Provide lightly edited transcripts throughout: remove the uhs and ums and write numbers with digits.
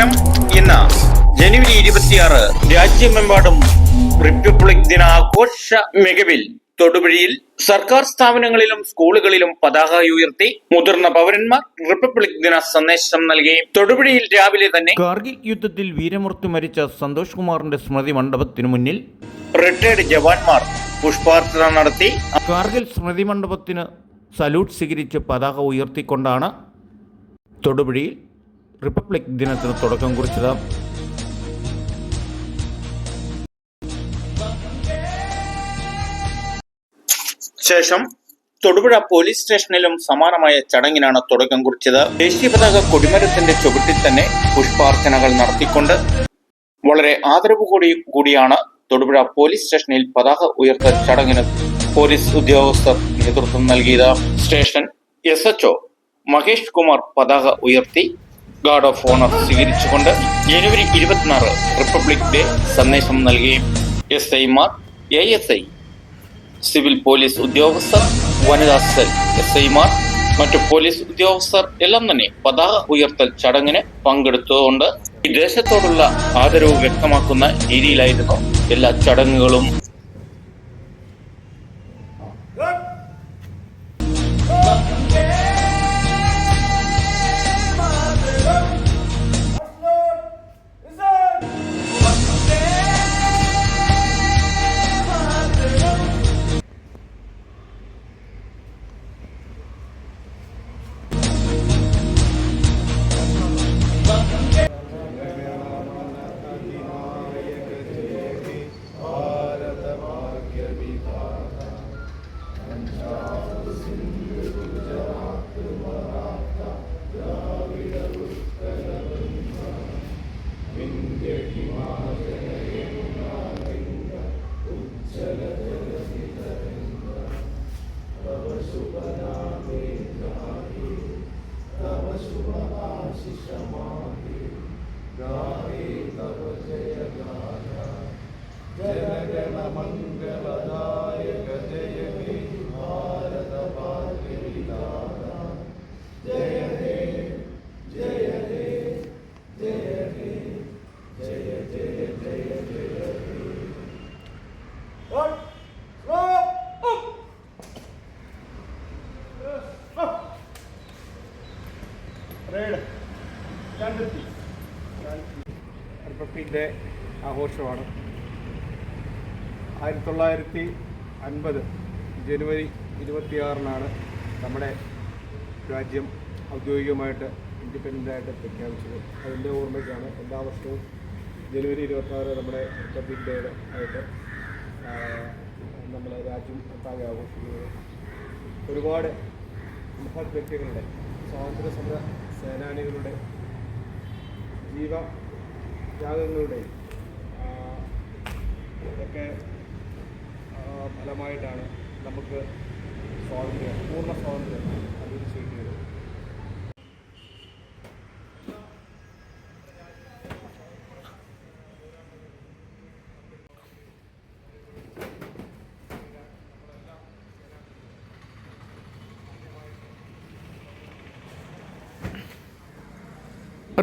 നമസ്കാരം. ഇന്ന് ജനുവരി 26 രാജ്യമെമ്പാടും റിപ്പബ്ലിക് ദിനാഘോഷ മികവിൽ തൊടുപുഴയിൽ സർക്കാർ സ്ഥാപനങ്ങളിലും സ്കൂളുകളിലും പതാക ഉയർത്തി മുതിർന്ന പൗരന്മാർ റിപ്പബ്ലിക് ദിന സന്ദേശം നൽകി. തൊടുപുഴയിൽ രാവിലെ തന്നെ കാർഗിൽ യുദ്ധത്തിൽ വീരമൃത്യു മരിച്ച സന്തോഷ് കുമാറിന്റെ സ്മൃതി മണ്ഡപത്തിനു മുന്നിൽ റിട്ടയർഡ് ജവാന്മാർ പുഷ്പാർച്ചന നടത്തി. കാർഗിൽ സ്മൃതി മണ്ഡപത്തിന് സല്യൂട്ട് സ്വീകരിച്ച് പതാക ഉയർത്തിക്കൊണ്ടാണ് തൊടുപുഴയിൽ റിപ്പബ്ലിക് ദിനത്തിന് തുടക്കം കുറിച്ചത്. ശേഷം തൊടുപുഴ പോലീസ് സ്റ്റേഷനിലും സമാനമായ ചടങ്ങിനാണ് തുടക്കം കുറിച്ചത്. ദേശീയ പതാക കൊടിമരത്തിന്റെ ചുവട്ടിൽ തന്നെ പുഷ്പാർച്ചനകൾ നടത്തിക്കൊണ്ട് വളരെ ആദരവ് കൂടിയാണ് തൊടുപുഴ പോലീസ് സ്റ്റേഷനിൽ പതാക ഉയർത്തൽ ചടങ്ങിന് പോലീസ് ഉദ്യോഗസ്ഥർ നേതൃത്വം നൽകിയത്. സ്റ്റേഷൻ SHO മഹേഷ് കുമാർ പതാക ഉയർത്തി ഗാർഡ് ഓഫ് ഓണർ സ്വീകരിച്ചുകൊണ്ട് ജനുവരി 26 റിപ്പബ്ലിക് ഡേ സന്ദേശം നൽകി. SIമാർ, ASI, സിവിൽ പോലീസ് ഉദ്യോഗസ്ഥർ, വനിതാ സെൽ SIമാർ, മറ്റു പോലീസ് ഉദ്യോഗസ്ഥർ എല്ലാം തന്നെ പതാക ഉയർത്തൽ ചടങ്ങിന് പങ്കെടുത്തുകൊണ്ട് ദേശത്തോടുള്ള ആദരവ് വ്യക്തമാക്കുന്ന രീതിയിലായിരുന്നു എല്ലാ ചടങ്ങുകളും. റിപ്പബ്ലിക് ഡേ ആഘോഷമാണ്. 1950 ജനുവരി 26 നമ്മുടെ രാജ്യം ഔദ്യോഗികമായിട്ട് ഇൻഡിപെൻഡൻ്റായിട്ട് പ്രഖ്യാപിച്ചത്. അതിൻ്റെ ഓർമ്മയ്ക്കാണ് എല്ലാ വർഷവും ജനുവരി 26 നമ്മുടെ റിപ്പബ്ലിക് ഡേ ആയിട്ട് നമ്മൾ രാജ്യം ഒട്ടാകെ ആഘോഷിക്കുന്നത്. ഒരുപാട് മഹത് വ്യക്തികളുടെ, സ്വാതന്ത്ര്യ സമര സേനാനികളുടെ ജീവത്യാഗങ്ങളുടെയും ഇതൊക്കെ ഫലമായിട്ടാണ് നമുക്ക് പൂർണ്ണ സ്വാതന്ത്ര്യം അനുവദിച്ചു കിട്ടിയത്.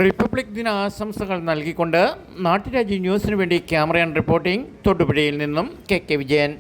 റിപ്പബ്ലിക് ദിന ആശംസകൾ നൽകിക്കൊണ്ട് നാട്ടുരാജ്യ ന്യൂസിനു വേണ്ടി ക്യാമറ ആൻഡ് റിപ്പോർട്ടിംഗ് തൊടുപുഴയിൽ നിന്നും KK വിജയൻ.